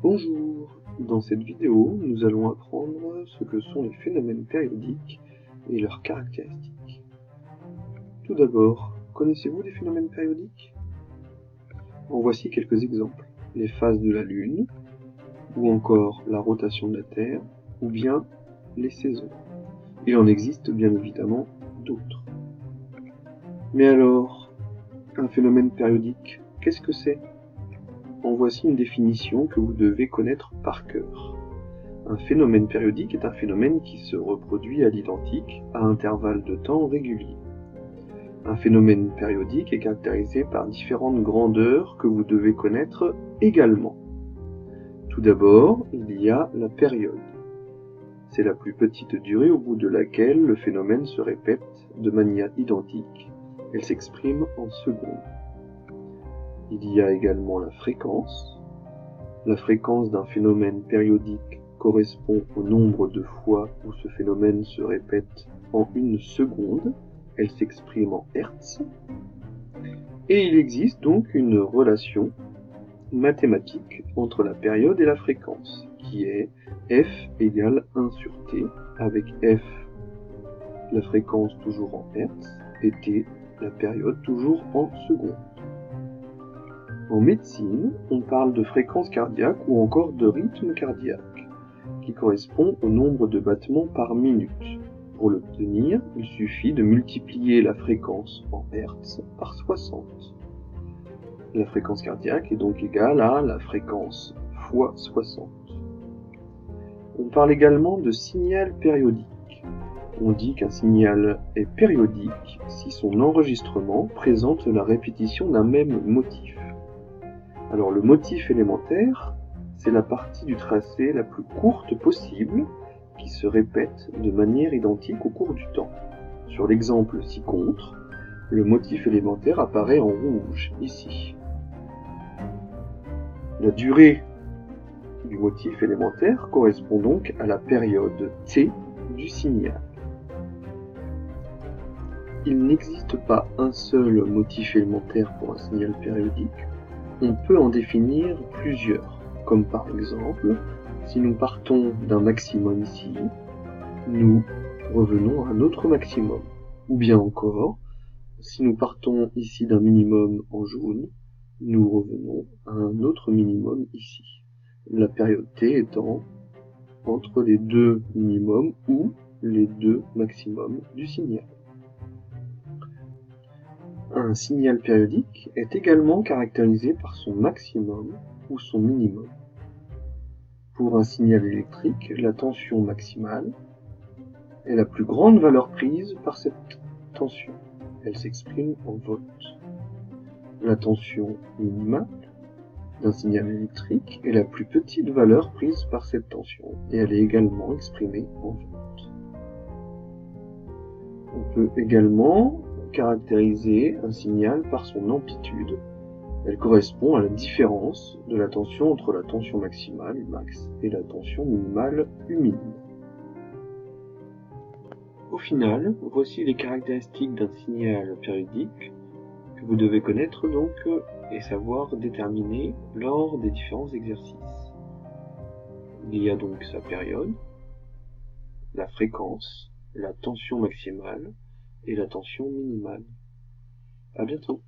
Bonjour, dans cette vidéo, nous allons apprendre ce que sont les phénomènes périodiques et leurs caractéristiques. Tout d'abord, connaissez-vous les phénomènes périodiques? En voici quelques exemples. Les phases de la Lune, ou encore la rotation de la Terre, ou bien les saisons. Il en existe bien évidemment d'autres. Mais alors, un phénomène périodique, qu'est-ce que c'est? En voici une définition que vous devez connaître par cœur. Un phénomène périodique est un phénomène qui se reproduit à l'identique à intervalles de temps réguliers. Un phénomène périodique est caractérisé par différentes grandeurs que vous devez connaître également. Tout d'abord, il y a la période. C'est la plus petite durée au bout de laquelle le phénomène se répète de manière identique. Elle s'exprime en secondes. Il y a également la fréquence. La fréquence d'un phénomène périodique correspond au nombre de fois où ce phénomène se répète en une seconde. Elle s'exprime en Hertz. Et il existe donc une relation mathématique entre la période et la fréquence, qui est F égale 1 sur T, avec F, la fréquence toujours en Hertz, et T, la période toujours en secondes. En médecine, on parle de fréquence cardiaque ou encore de rythme cardiaque, qui correspond au nombre de battements par minute. Pour l'obtenir, il suffit de multiplier la fréquence en Hertz par 60. La fréquence cardiaque est donc égale à la fréquence fois 60. On parle également de signal périodique. On dit qu'un signal est périodique si son enregistrement présente la répétition d'un même motif. Alors le motif élémentaire, c'est la partie du tracé la plus courte possible qui se répète de manière identique au cours du temps. Sur l'exemple ci-contre, le motif élémentaire apparaît en rouge, ici. La durée du motif élémentaire correspond donc à la période T du signal. Il n'existe pas un seul motif élémentaire pour un signal périodique. On peut en définir plusieurs, comme par exemple, si nous partons d'un maximum ici, nous revenons à un autre maximum. Ou bien encore, si nous partons ici d'un minimum en jaune, nous revenons à un autre minimum ici. La période T étant entre les deux minimums ou les deux maximums du signal. Un signal périodique est également caractérisé par son maximum ou son minimum. Pour un signal électrique, la tension maximale est la plus grande valeur prise par cette tension. Elle s'exprime en volts. La tension minimale d'un signal électrique est la plus petite valeur prise par cette tension et elle est également exprimée en volts. On peut également caractériser un signal par son amplitude. Elle correspond à la différence de la tension entre la tension maximale, max, et la tension minimale, min. Au final, voici les caractéristiques d'un signal périodique que vous devez connaître donc et savoir déterminer lors des différents exercices. Il y a donc sa période, la fréquence, la tension maximale et la tension minimale. À bientôt.